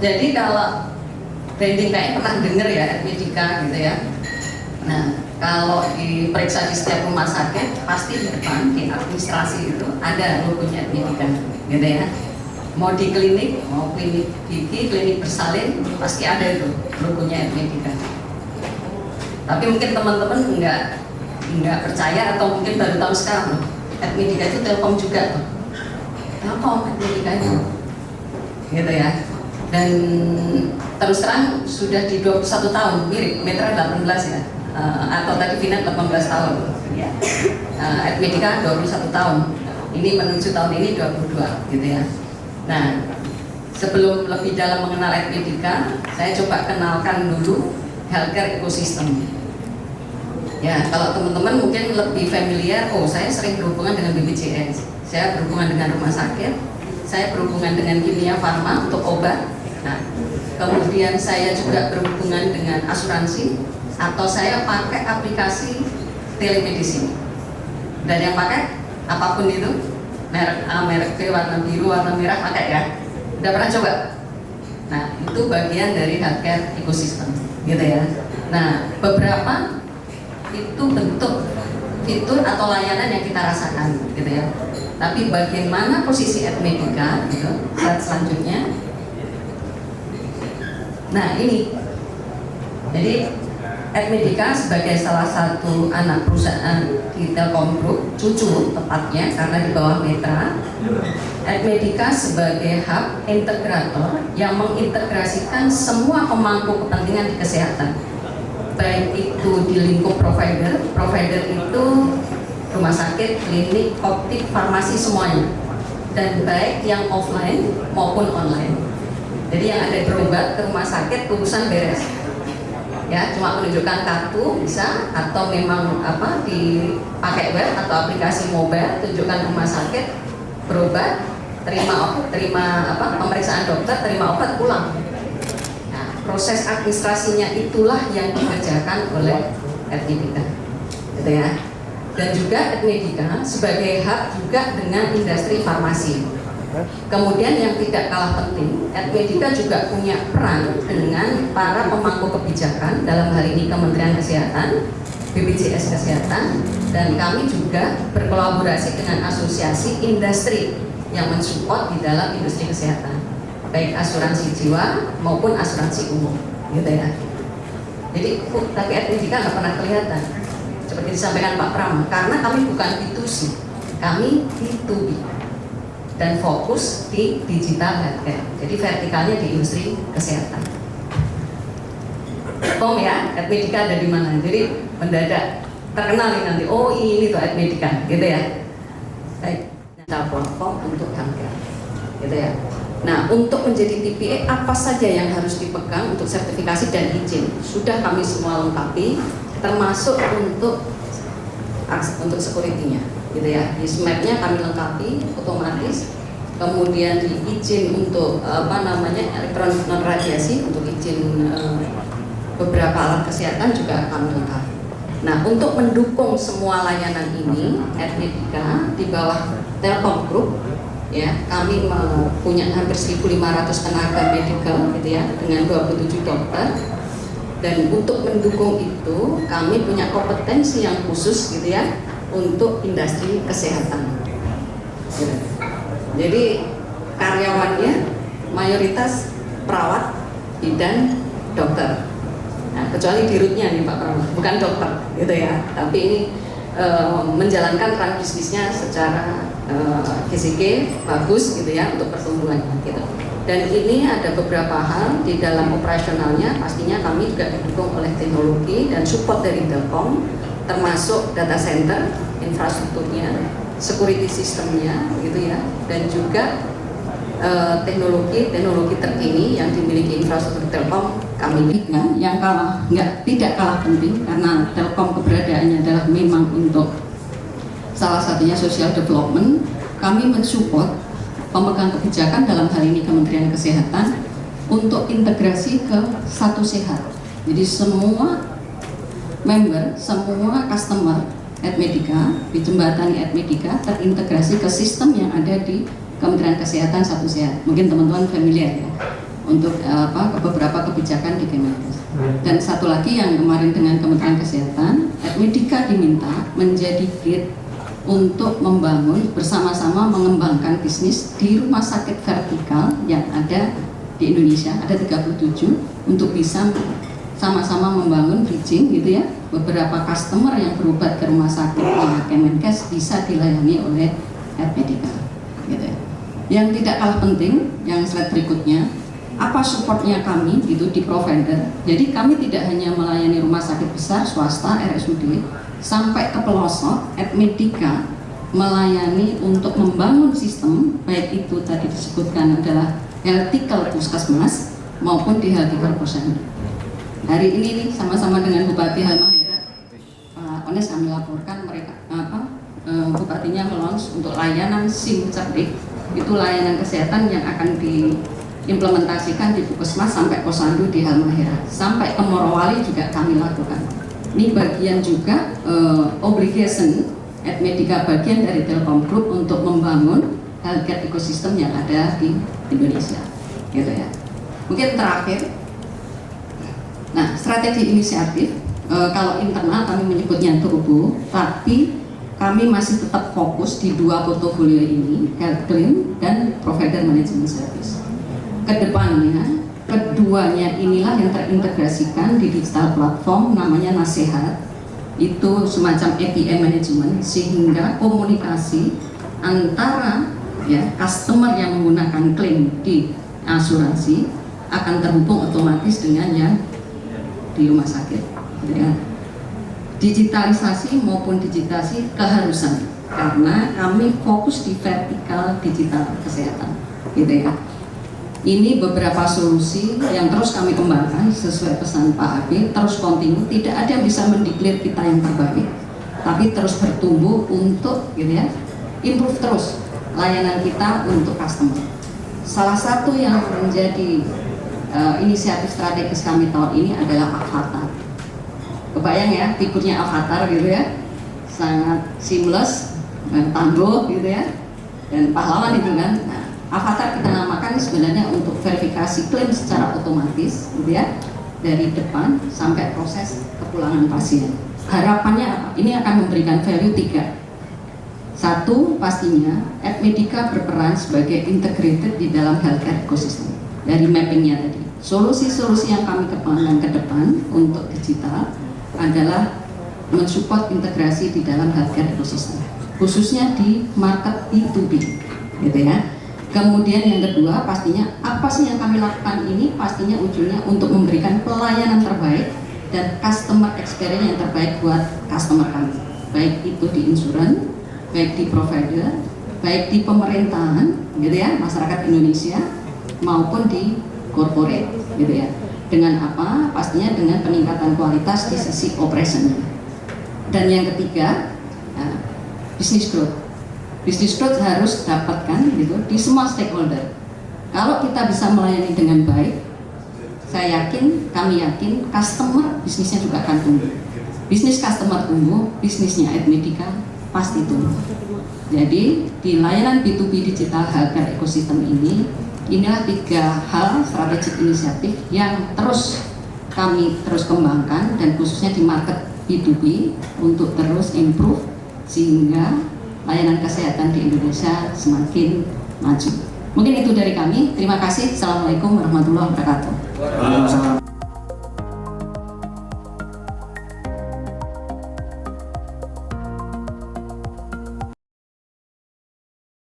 Jadi kalau branding kayaknya pernah denger ya, Admedica gitu ya. Nah, kalau diperiksa di setiap rumah sakit, pasti di depan, di administrasi itu ada logonya Admedica gitu ya. Mau di klinik, mau klinik gigi, klinik bersalin, pasti ada itu logonya Admedica. Tapi mungkin teman-teman nggak percaya atau mungkin baru tahu sekarang loh, Admedica itu Telkom juga tuh. Telkom Admedica itu gitu ya. Dan terus terang sudah di 21 tahun, mirip Metra 18 ya, atau tadi Vina 18 tahun ya. Admedica 21 tahun, ini menuju tahun ini 22 gitu ya. Nah, sebelum lebih dalam mengenal Admedica, saya coba kenalkan dulu healthcare ecosystem. Ya, kalau teman-teman mungkin lebih familiar, oh saya sering berhubungan dengan BPJS, saya berhubungan dengan rumah sakit, saya berhubungan dengan kimia farma untuk obat. Nah, kemudian saya juga berhubungan dengan asuransi, atau saya pakai aplikasi telemedicine. Dan yang pakai apapun itu, merek A, merek B, warna biru, warna merah pakai ya. Udah pernah coba? Nah, itu bagian dari healthcare ecosystem, gitu ya. Nah, beberapa itu bentuk fitur atau layanan yang kita rasakan, gitu ya. Tapi bagaimana posisi Admedica, gitu, slide selanjutnya. Nah, ini. Jadi Admedica sebagai salah satu anak perusahaan di Telkom Group, cucu tepatnya karena di bawah Metra. Admedica sebagai hub integrator yang mengintegrasikan semua pemangku kepentingan di kesehatan, baik itu di lingkup provider itu rumah sakit, klinik, optik, farmasi, semuanya, dan baik yang offline maupun online. Jadi yang ada berobat ke rumah sakit urusan beres ya, cuma menunjukkan kartu bisa, atau memang dipakai web atau aplikasi mobile, tunjukkan rumah sakit, berobat, terima pemeriksaan dokter, terima obat, pulang. Nah, proses administrasinya itulah yang dikerjakan oleh Admedica, gitu ya. Dan juga Admedica sebagai hub juga dengan industri farmasi. Kemudian yang tidak kalah penting, Admedica juga punya peran dengan para pemangku kebijakan, dalam hal ini Kementerian Kesehatan, BPJS Kesehatan, dan kami juga berkolaborasi dengan asosiasi industri yang mensupport di dalam industri kesehatan, baik asuransi jiwa maupun asuransi umum, gitu ya. Jadi, tapi Admedica nggak pernah kelihatan, seperti disampaikan Pak Pram, karena kami bukan B2C, kami B2B. Dan fokus di digital healthcare, jadi vertikalnya di industri kesehatan. Ya, Admedica ada di mana? Jadi mendadak terkenal nih nanti. Oh ini tuh Admedica, gitu ya. Baik, nah, platform untuk healthcare, gitu ya. Nah, untuk menjadi TPA apa saja yang harus dipegang untuk sertifikasi dan izin sudah kami semua lengkapi, termasuk untuk security-nya, gitu ya. Di SMAP-nya kami lengkapi otomatis. Kemudian di izin untuk elektronik non radiasi, untuk izin beberapa alat kesehatan juga kami lengkapi. Nah, untuk mendukung semua layanan ini, Admedica di bawah Telkom Group, ya, kami punya hampir 1.500 tenaga medical, gitu ya, dengan 27 dokter. Dan untuk mendukung itu, kami punya kompetensi yang khusus, gitu ya, untuk industri kesehatan. Gitu. Jadi karyawannya mayoritas perawat, bidan, dokter. Nah, kecuali dirutnya nih Pak Prabowo, bukan dokter, gitu ya. Tapi ini menjalankan run bisnisnya secara GCG bagus, gitu ya, untuk pertumbuhannya, gitu. Dan ini ada beberapa hal di dalam operasionalnya, pastinya kami juga didukung oleh teknologi dan support dari Telkom, termasuk data center, infrastrukturnya, security sistemnya, gitu ya, dan juga teknologi terkini yang dimiliki infrastruktur Telkom kami. Yang tidak kalah penting, karena Telkom keberadaannya adalah memang untuk salah satunya social development, kami mensupport pemegang kebijakan, dalam hal ini Kementerian Kesehatan, untuk integrasi ke Satu Sehat. Jadi semua member, semua customer Admedica, dijembatani Admedica, terintegrasi ke sistem yang ada di Kementerian Kesehatan Satu Sehat. Mungkin teman-teman familiar ya untuk beberapa kebijakan di Kemenkes. Dan satu lagi yang kemarin dengan Kementerian Kesehatan, Admedika diminta menjadi gate untuk membangun bersama-sama mengembangkan bisnis di rumah sakit vertikal yang ada di Indonesia, ada 37, untuk bisa sama-sama membangun bridging gitu ya, beberapa customer yang berobat ke rumah sakit Kemenkes bisa dilayani oleh Admedika gitu ya. Yang tidak kalah penting, yang slide berikutnya, apa supportnya kami gitu di provider. Jadi kami tidak hanya melayani rumah sakit besar, swasta, RSUD, sampai ke pelosok. Admedika melayani untuk membangun sistem, baik itu tadi disebutkan adalah healthcare puskesmas maupun di healthcare posyandu. Hari ini nih sama-sama dengan Bupati Halmahera, Pak Ones, kami laporkan mereka Bupatinya melons untuk layanan SIM cerdik. Itu layanan kesehatan yang akan diimplementasikan di puskesmas sampai posyandu di Halmahera, sampai ke Morowali juga kami lakukan. Ini bagian juga obligation Admedika, bagian dari Telkom Group untuk membangun healthcare ekosistem yang ada di Indonesia, gitu ya. Mungkin terakhir, nah strategi inisiatif kalau internal kami menyebutnya turbo, tapi kami masih tetap fokus di dua portofolio ini, health claim dan provider management service. Kedepannya keduanya inilah yang terintegrasikan di digital platform namanya Nasehat, itu semacam API management, sehingga komunikasi antara ya customer yang menggunakan klaim di asuransi akan terhubung otomatis dengan yang di rumah sakit ya. Digitalisasi maupun digitasi keharusan, karena kami fokus di vertikal digital kesehatan gitu ya. Ini beberapa solusi yang terus kami kembangkan sesuai pesan Pak Habib, terus kontinu, tidak ada yang bisa mendeklar kita yang terbaik, tapi terus bertumbuh untuk gitu ya, improve terus layanan kita untuk customer. Salah satu yang menjadi inisiatif strategis kami tahun ini adalah Avatar. Kebayang ya figurnya Avatar gitu ya, sangat seamless, tangguh gitu ya, dan pahlawan itu kan. Nah, Avatar kita namakan sebenarnya untuk verifikasi klaim secara otomatis gitu ya, dari depan sampai proses kepulangan pasien. Harapannya apa? Ini akan memberikan value 3. Satu, pastinya Admedika berperan sebagai integrated di dalam healthcare ecosystem. Dari mappingnya tadi, solusi-solusi yang kami kembangkan ke depan untuk digital adalah mensupport integrasi di dalam healthcare ecosystem, khususnya di market B2B gitu ya. Kemudian yang kedua, pastinya apa sih yang kami lakukan ini? Pastinya ujungnya untuk memberikan pelayanan terbaik dan customer experience yang terbaik buat customer kami, baik itu di insurans, baik di provider, baik di pemerintahan gitu ya, masyarakat Indonesia, maupun di corporate gitu ya. Dengan apa? Pastinya dengan peningkatan kualitas di sisi operation. Dan yang ketiga, business growth. Business growth harus dapatkan gitu di semua stakeholder. Kalau kita bisa melayani dengan baik, saya yakin, kami yakin customer bisnisnya juga akan tumbuh. Bisnis customer tumbuh, bisnisnya Admedika pasti tumbuh. Jadi di layanan B2B digital healthcare ecosystem ini, inilah 3 hal strategik inisiatif yang terus kami kembangkan, dan khususnya di market B2B untuk terus improve sehingga layanan kesehatan di Indonesia semakin maju. Mungkin itu dari kami. Terima kasih. Assalamualaikum warahmatullahi wabarakatuh. Waalaikumsalam.